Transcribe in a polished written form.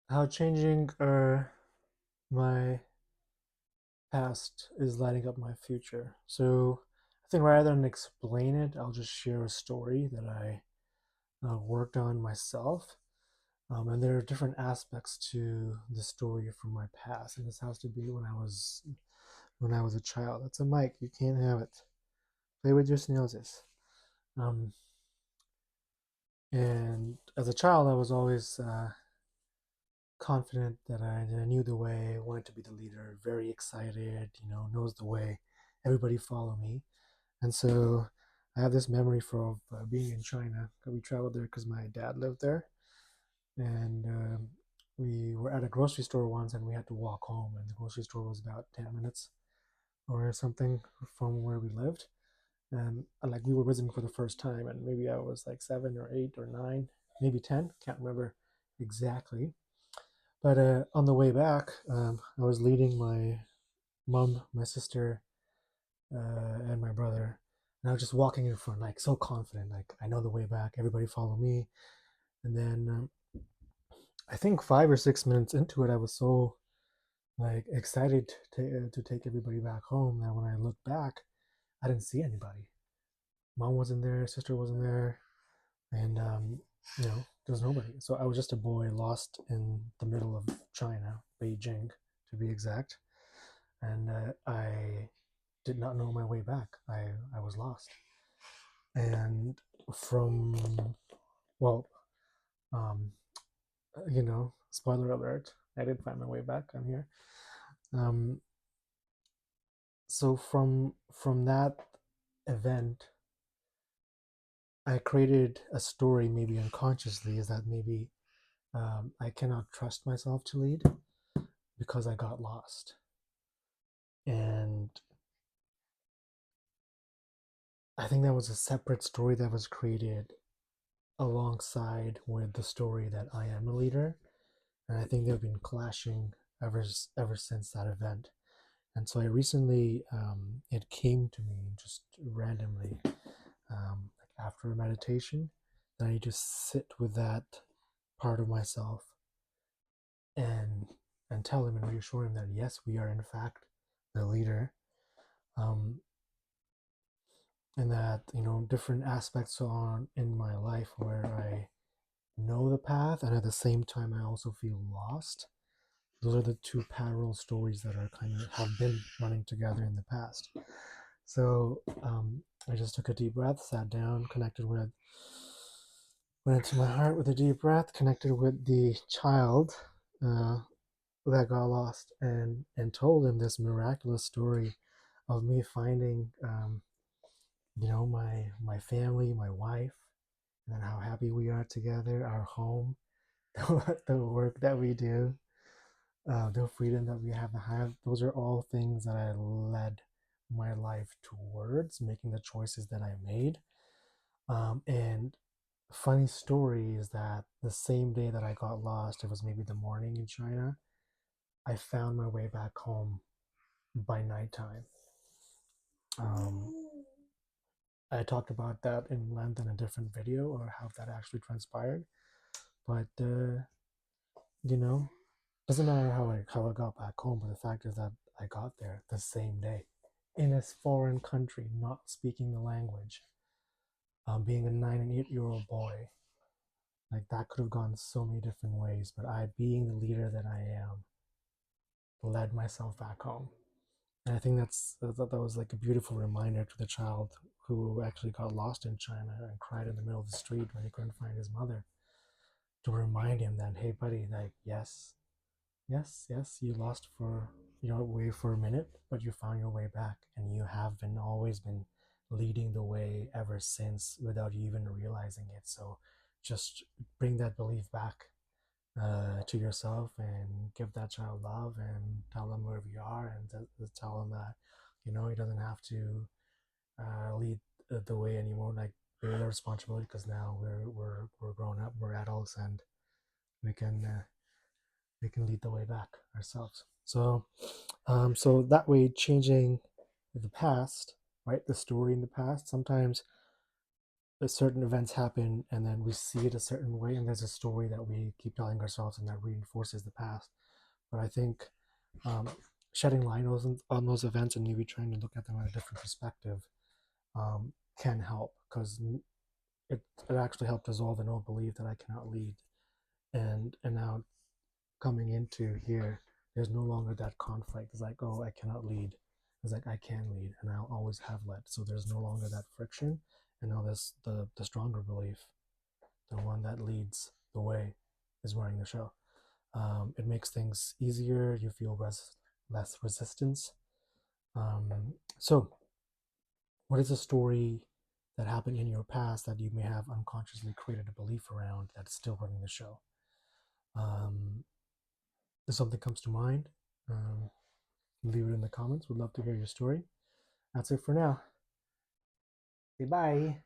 how changing my past is lighting up my future. So I think rather than explain it, I'll just share a story that I worked on myself. And there are different aspects to the story from my past, and this has to be when I was a child. It's a mic. You can't have it. Play with your noses. Um, and as a child, I was always confident that I knew the way, wanted to be the leader, very excited, knows the way, everybody follow me. And so I have this memory from being in China. We traveled there because my dad lived there. And we were at a grocery store once and we had to walk home. And the grocery store was about 10 minutes or something from where we lived. And like we were visiting for the first time. And maybe I was like 7 or 8 or 9, maybe 10. Can't remember exactly. But on the way back, I was leading my mom, my sister, and my brother. And I was just walking in front, like so confident, like I know the way back. Everybody follow me. And then I think 5 or 6 minutes into it, I was so like excited to take everybody back home that when I looked back, I didn't see anybody. Mom wasn't there, sister wasn't there, and there was nobody. So I was just a boy lost in the middle of China, Beijing, to be exact. And I did not know my way back. I was lost. And from, well, um, spoiler alert, I did find my way back. I'm here. Um, so from that event, I created a story, maybe unconsciously, is that maybe I cannot trust myself to lead because I got lost. And I think that was a separate story that was created alongside with the story that I am a leader. And I think they've been clashing ever since that event. And so I recently, it came to me just randomly, like after a meditation, that I just sit with that part of myself and tell him and reassure him that yes, we are in fact the leader, um, and that different aspects on in my life where I know the path and at the same time I also feel lost. Those are the two parallel stories that are kind of have been running together in the past. So I just took a deep breath, sat down, went into my heart with a deep breath, connected with the child uh, that got lost, and told him this miraculous story of me finding, my family, my wife, and then how happy we are together, our home, the work that we do, the freedom that we have. Those are all things that I led my life towards making the choices that I made. And funny story is that the same day that I got lost, it was maybe the morning in China, I found my way back home by nighttime. Um, I talked about that in length in a different video or how that actually transpired. But you know, doesn't matter how I got back home, but the fact is that I got there the same day in a foreign country, not speaking the language, being a 9 and 8 year old boy. Like that could have gone so many different ways, but I, being the leader that I am, led myself back home. And I think that was like a beautiful reminder to the child who actually got lost in China and cried in the middle of the street when he couldn't find his mother, to remind him that, hey, buddy, like, yes, yes, yes, you lost for your way for a minute, but you found your way back, and you have been always been leading the way ever since without you even realizing it. So just bring that belief back to yourself and give that child love and tell them where we are and tell them that he doesn't have to lead the way anymore. Like we're the responsibility because now we're grown up, we're adults, and we can lead the way back ourselves. So that way, changing the past, right? The story in the past. Sometimes certain events happen and then we see it a certain way, and there's a story that we keep telling ourselves and that reinforces the past. But I think um, shedding light on those events and maybe trying to look at them in a different perspective can help, because it actually helped dissolve an old belief that I cannot lead. And now coming into here, there's no longer that conflict. It's like, oh, I cannot lead. It's like I can lead, and I'll always have led. So there's no longer that friction, and now this the stronger belief, the one that leads the way, is running the show. It makes things easier. You feel less resistance. So, what is a story that happened in your past that you may have unconsciously created a belief around that's still running the show? Um, if something comes to mind, um, leave it in the comments. Would love to hear your story. That's it for now. Say bye.